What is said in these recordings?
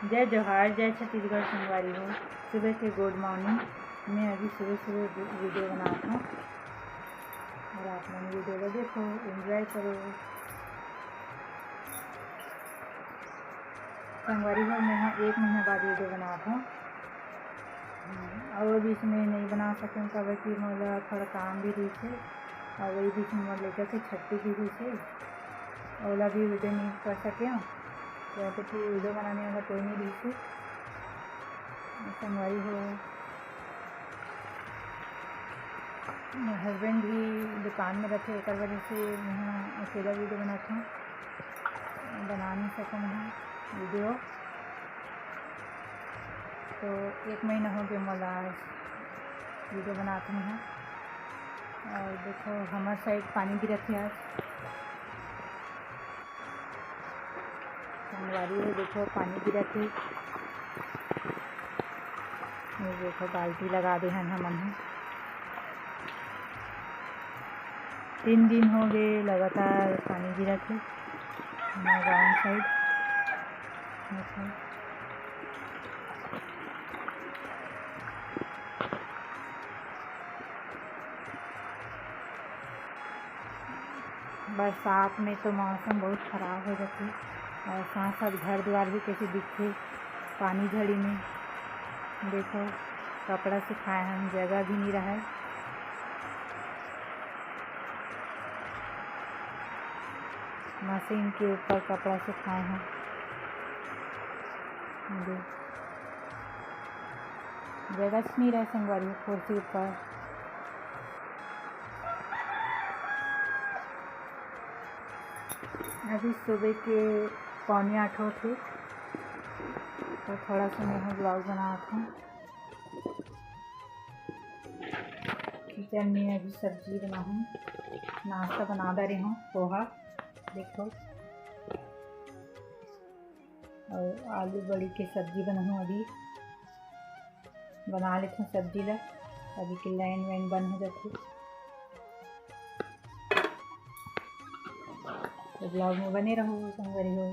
जय जोहार, जय छत्तीसगढ़। संगवारी हो, सुबह के गुड मॉर्निंग। मैं अभी सुबह सुबह वीडियो बनाता हूँ और आप लोग वीडियो को देखो, एंजॉय करो। संगवारी हो, मैं यहाँ 1 महीना बाद वीडियो बनाता हूँ और बीच में नहीं बना सकूँ कब कि मोला थोड़ा काम भी रही है और वही बीच में मोर लेकर के छुट्टी भी रही है, ओला भी वीडियो नहीं कर सके तो फिर वीडियो बनाने वाला कोई नहीं रही थी। संगवारी हो, मेरे हस्बैंड भी दुकान में रहते, एक वजह से मैं अकेला वीडियो बनाता हूँ, बना नहीं सकूँ मैं वीडियो। तो 1 महीना हो गया मोला वीडियो बनाते हैं। और देखो हमारे साइड पानी गिरत है आज। संगवारी हो, देखो पानी गिरत है। ये देखो बाल्टी लगा दे हैं हमन। 3 दिन हो गए लगातार पानी गिरत है हमारे गाँव साइड। बरसात में तो मौसम बहुत ख़राब हो जाती है और साथ साथ घर द्वार भी कैसे दिखते पानी झड़ी में। देखो कपड़ा सुखाए हम, जगह भी नहीं रहा है। मशीन के ऊपर कपड़ा सुखाए हैं। जगह नहीं रहा संगवारी, कुर्सी ऊपर। अभी सुबह के 7:45 थे तो थोड़ा सा मैं ब्लॉग बनाता हूँ। किचन में अभी सब्जी बनाऊँ, नाश्ता बना दे रही हूँ, पोहा देखो, और आलू बड़ी की सब्जी बनाऊँ। अभी बना लेती हूँ सब्जी ला, अभी की लाइन वाइन बंद हो जाती। तो ब्लॉग में बने रहो संगवारी हो।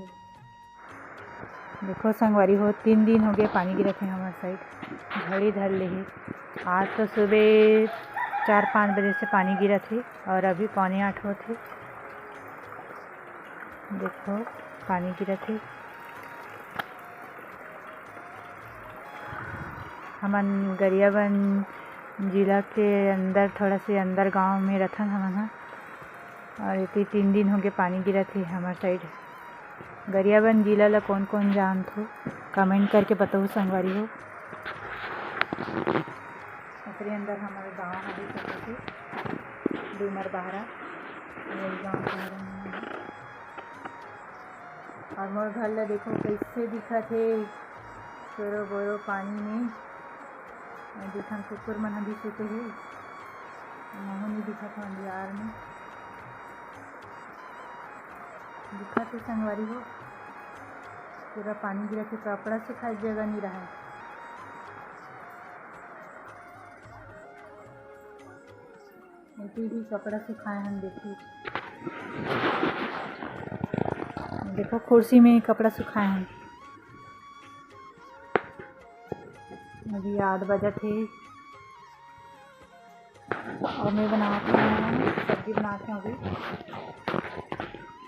देखो संगवारी हो, 3 दिन हो गए पानी गिरत है हमारे साइड, झड़ी धर ले है। आज तो सुबह 4-5 बजे से पानी गिरत है और अभी 7:45 होते। देखो पानी गिरत है। हमन गरियाबंद जिला के अंदर, थोड़ा से अंदर गांव में रहथन हमन, और इतनी 3 दिन हो गए पानी गिरत है हमारे साइड। गरियाबंद जिला ला कौन कौन जानत हो कमेंट करके बताओ संगवारी हो। अपने अंदर हमारे गांव है डूमर बहरा, यही गाँव का। और मोर घर ला देखो कैसे दिखत है, चोरो बोरो पानी में। देखन कुकुर मन भी सोते है, महू नहीं दिखत है अंधियार में दिखत है संगवारी हो। पूरा पानी गिरत है, कपड़ा सुखाए जगह नहीं रहा है। ऐसे ही कपड़ा सुखाए हम। देखो कुर्सी में कपड़ा सुखाए हैं। अभी 8 बजे थे और मैं बनाती हूँ सब्जी बनाती हूँ अभी,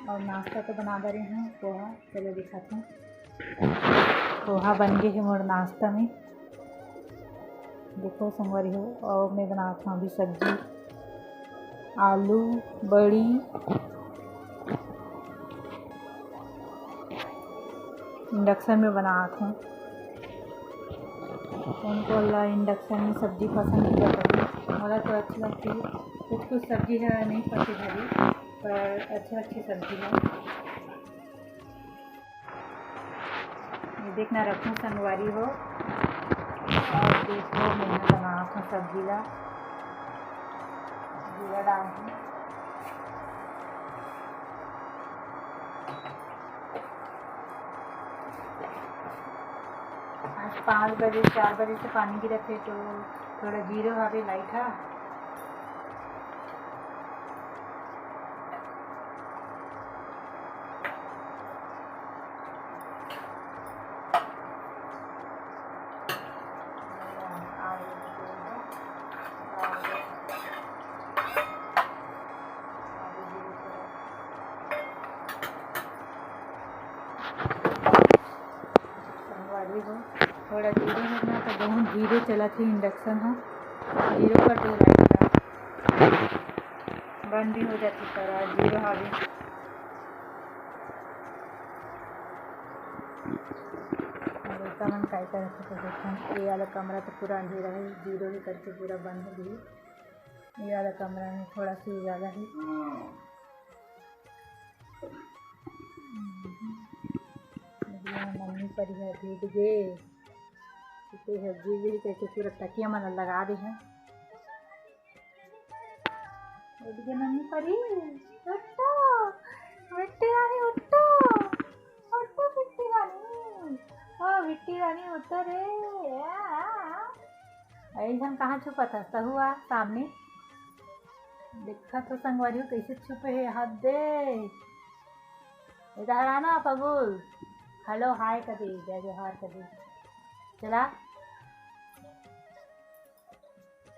और नाश्ता तो बना दे रही हूँ पोहा। चलो दिखाती हूँ, पोहा बन गए है मोर नाश्ता में। देखो संगवारी हो, और मैं बनाती हूँ अभी सब्जी, आलू बड़ी, इंडक्शन में बनाती हूँ। उनको ला इंडक्शन में सब्जी पसंद नहीं करता, मला तो अच्छी लगती है। कुछ सब्जी है नहीं पसंद है, पर अच्छी सब्जी है। ये देखना रखूँ संगवारी हो। और देखो मैं बनाती हूँ सब्जी ला, जीरा डालती हूँ। आज 5 बजे 4 बजे से पानी गिरत है तो थोड़ा जीरो हवे लाइट है। चालू हो थोड़ा जीरो है ना तो बहुत धीरे चला थी इंडक्शन हो जीरो कर दो लाइट का बंद भी हो जाती पर आज जीरो हावी मन काय कर देखा ये वाला कमरा तो पूरा अंधेरा है जीरो ही करके पूरा बंद हो गई ये वाला कमरा में थोड़ा सी ज़्यादा है मम्मी पर है भीग गए जी करके पूरा तकिया मन लगा दे है मम्मी परी उठो मिट्टी रानी उठो उठो मिट्टी रानी ओ मिट्टी रानी उठो रे ऐसा कहाँ छुपा था सहुआ सामने देखा तो संगवारी कैसे छुपे है हाथ दे इधर आना पगुल हेलो हाय कर दे जय जोहार कर दे चला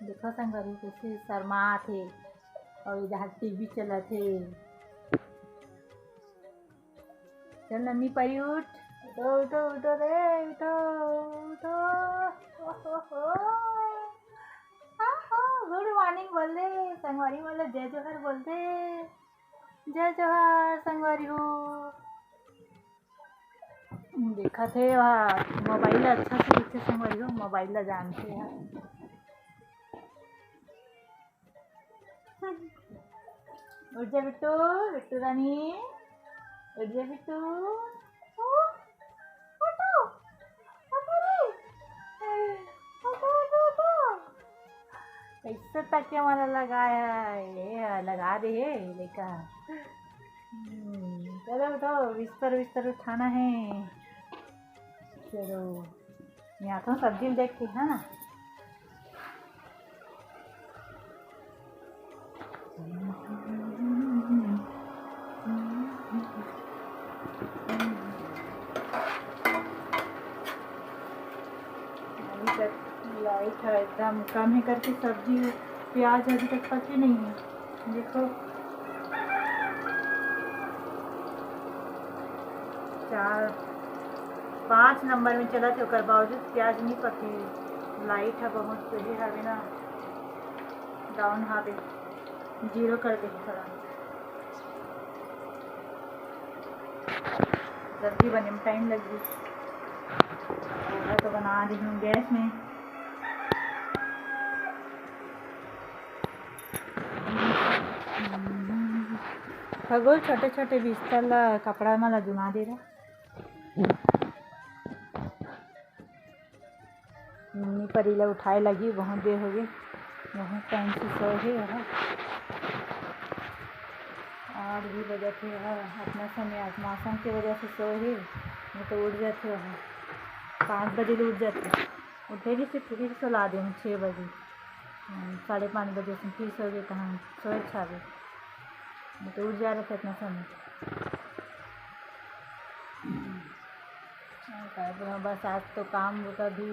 देखो संगवारी कैसे शर्मा थे और इधर टीवी चला थे चल नन्ही परी उठ उठो उठो उठो रे उठो उठो गुड मॉर्निंग बोल दे संगवारी बोले जय जोहर बोल दे जय जोहर संगवारी हो देखा थे वहाँ मोबाइल अच्छा से दिखते संगवारी हो मोबाइल जानते हैं उठ जा बिट्टू बिट्टू रानी उठ जा बिट्टू कैसे तकिया वाला लगाया है लगा दे लेका चलो उठो बिस्तर बिस्तर उठाना है चलो यहाँ तो सब्जी देख के है ना अभी तक लाइट है एकदम कम ही करके सब्जी प्याज अभी तक पकी नहीं है देखो 4-5 नंबर में चला तो बावजूद प्याज नहीं पकी लाइट है बहुत सही है ना डाउन हावे जीरो कर दे थोड़ा सब्जी बनने में टाइम लग गई पोहा तो बना रही हूँ गैस में खगोल छोटे छोटे बिस्तर ला कपड़ा में जुमा दे रहा मम्मी परीला उठाए लगी बहुत देर हो गई बहुत टाइम से सो है और भी वजह से अपना समय मौसम की वजह से सो ही नहीं तो उठ जाते वहाँ 5 बजे उठ जाते उठेगी फिर सुला दें 6 बजे 5:30 बजे से फिर सो गए कहाँ सोए छावे नहीं तो उठ जा रहे थे इतना समय बस आज तो काम का भी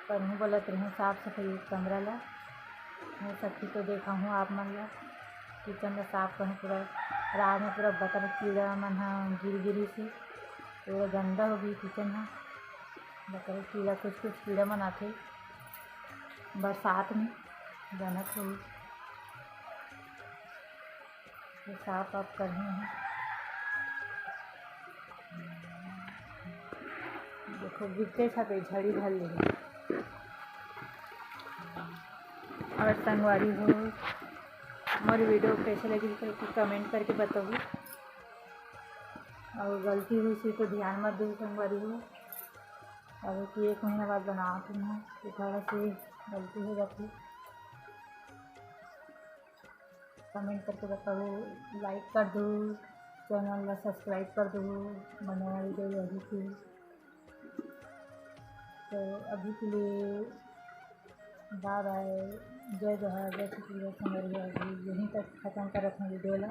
करूँ बोलत रही साफ सफाई कमरा ला मैं सखी तो देखा हूँ आप मन ला किचन में साफ करूँ पूरा रात में पूरा बतर कीड़ा मन गिरी से पूरा गंदा हो गई किचन है बतर कीड़ा कुछ कीड़ा मन आते बरसात में जनक हुई तो साफ आप करनी है देखो गिरते छपे झड़ी धर ले और संगवारी हो हमारी वीडियो कैसे लगी करके कमेंट करके बताओ और गलती हुई सी तो ध्यान मत दो संगवारी हो अब कि 1 महीना बाद बनाती हूँ तो थोड़ा सी गलती हो जाती कमेंट करके बताओ लाइक कर दो चैनल सब्सक्राइब कर दो बनाना वीडियो यही थी तो अभी के लिए बाय बाय जय जोहार जय श्री कृष्ण यहीं तक ख़त्म कर रखें वीडियो ला।